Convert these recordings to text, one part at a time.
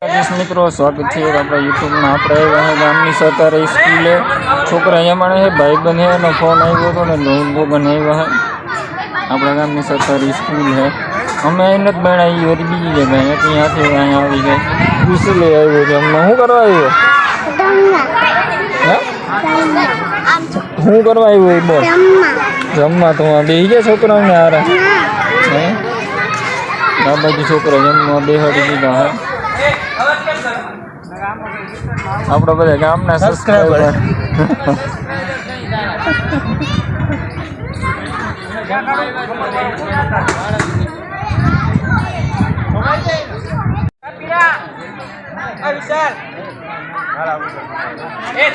મિત્રો સ્વાગત છે આપણા યુટ્યુબમાં। આપણે આવ્યા ગામની સરકારી સ્કૂલે છોકરા જમાણે છે ભાઈબંધ એનો ફોન આવ્યો હતો ને નોટબુક આવ્યા છે આપણા ગામની સરકારી સ્કૂલ છે। અમે અહીં નથી બનાવી વળી બીજી જગ્યાએ ત્યાંથી અહીંયા આવી ગઈ વિશે લઈ આવ્યો છે અમને। શું કરવા આવ્યો? શું કરવા આવ્યો એ બોલ? જમવા તો બેસી ગયા છોકરાઓને હારા હે આ બાજુ છોકરા જમવા બેહાડી દીધા હે। આપણા બધા ગામના સબસ્ક્રાઇબર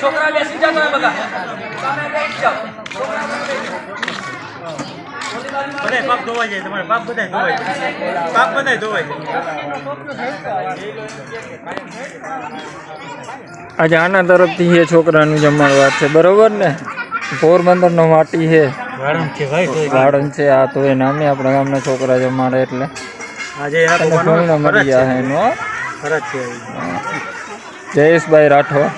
છોકરા બેસી જાઓ તમે બધા પાપ ધોવાઈ જાય તમારે પાપ બધા ધોવાઈ જાય પાપ બધા ધોવાઈ જાય। આજે આના તરફથી એ છોકરાનું જમણવાર છે બરોબર ને? પોરબંદરનો માટી છે વાળંદ છે આ તો એ નામે આપણા ગામના છોકરા જમાડે એટલે આજે મળી જાય એનો જયેશભાઈ રાઠોડ।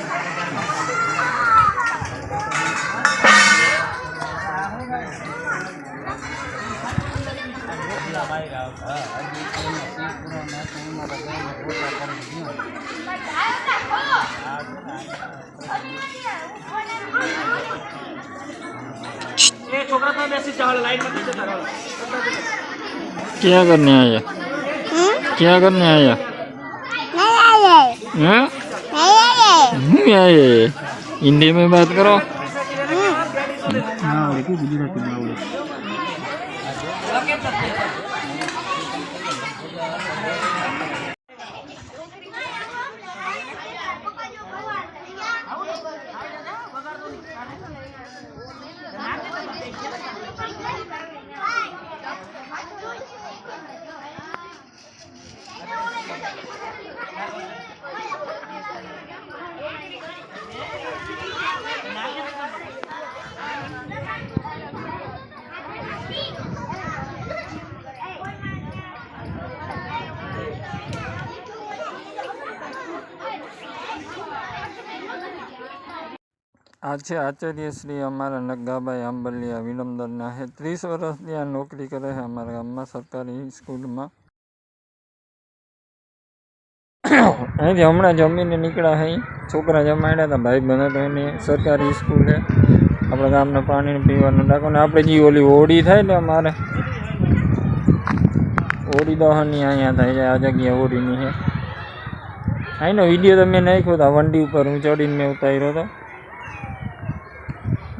क्या करने आया? क्या करने आया? नहीं आए। हिंदी में बात करो। आज છે આચાર્ય શ્રી અમારા નગાભાઈ આંબલિયા વિનમ્રના છે 30 વર્ષથી આ નોકરી કરે છે અમારા ગામમાં સરકારી સ્કૂલમાં। અહીંથી હમણાં જમીને નીકળ્યા છે છોકરા જમાડ્યા હતા ભાઈ બને તો એની સરકારી સ્કૂલ છે આપણા ગામના પાણીને પીવાનું ટાંકો ને આપણે જે ઓલી હોળી થાય ને અમારે હોળી દહનની અહીંયા થાય છે આ જગ્યા હોળીની છે। અહીંનો વિડીયો તમે નાખ્યો હતો વંડી ઉપર હું ચડીને મેં ઉતાર્યો હતો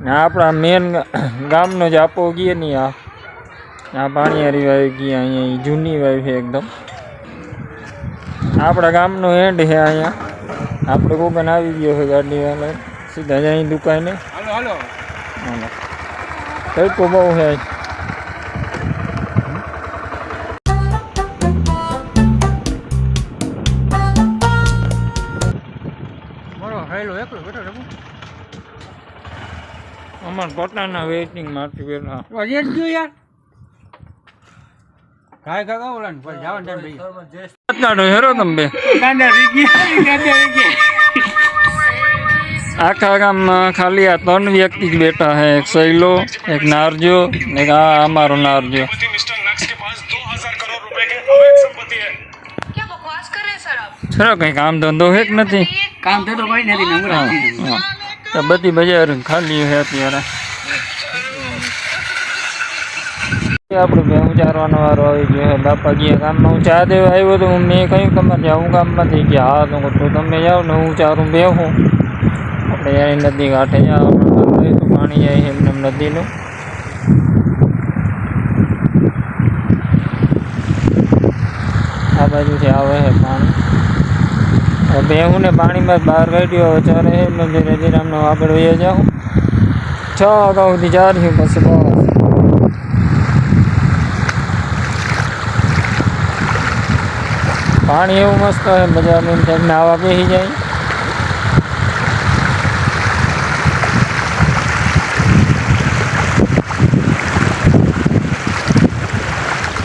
ને આપણા મેન ગામનો જ આપો ગઈએ નહીં આ પાણીયારી વાવી ગયા અહીંયા જૂની વાવી છે એકદમ આપણા ગામનો એન્ડ છે અહીંયા આપણે કોકન આવી ગયો છે ગાડીવાળા સીધા જ અહીં દુકાને હાલો તડકો બહુ છે। અમાર પોતાના વેઇટિંગ માટે બેઠા યાર કાય કાકા ઓલા ને પછી જવાનું ટાઈમ થઈ ગયો હેરો તમે આખા ગામમાં ખાલી આ 3 વ્યક્તિ જ બેઠા છે એક સૈલો એક નારજો એક આ અમારો નારજો। સર કઈ કામ ધંધો છે કે નથી? કામ ધંધો કઈ નથી તો બધી બજાર ખાલી છે અત્યારે। આપણે ભેહું ચારવાનો વારો આવી ગયો છે બાપા ગયા ગામમાં હું ચા દેવા આવ્યો તો મેં કહ્યું કે અમારે જાઉં ગામમાંથી ગયા હા તો તમે જાઓ ને હું ચારું બેહું આપણે યાર નદી કાંઠે જાઓ પાણી જાય છે એમને નદીનું આ બાજુથી આવે છે પાણી બેહું ને પાણીમાં બહાર કાઢ્યો ચારે ધીરે ધીરે અમને આગળ વહી જાઉં 6 વાગ્યા સુધી ચાર્યું પછી બસ પાણી એવું મસ્ત હોય બજારનું ટાઈમને આવા બેસી જાય।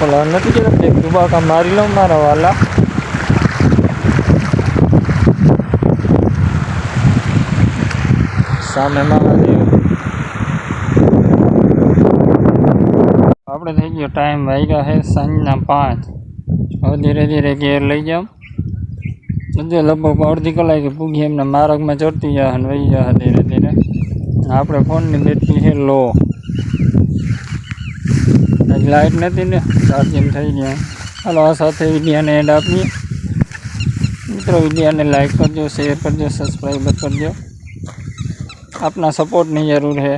ઓલા નથી કહેતા દુબાકા મારી લઉં મારા વાલા સામે મહાદેવ. આપણે થઈ ગયો ટાઈમ વાગ્યા છે સાંજના 5. હવે ધીરે ધીરે ઘેર લઈ જાઉં. બધે લગભગ અડધી કલાકે પૂગી એમને માર્ગમાં ચડતી જાય અને વહી જાય ધીરે ધીરે. આપણે ફોનની બેટરી છે લો, લાઇટ નથી ને, ચાર્જિંગ થઈ ગયા. હાલો આ સાથે વિડીયોને એડ આપીએ. મિત્રો વિડીયોને લાઈક કરજો, શેર કરજો, સબસ્ક્રાઈબર કરજો. આપના સપોર્ટની જરૂર છે.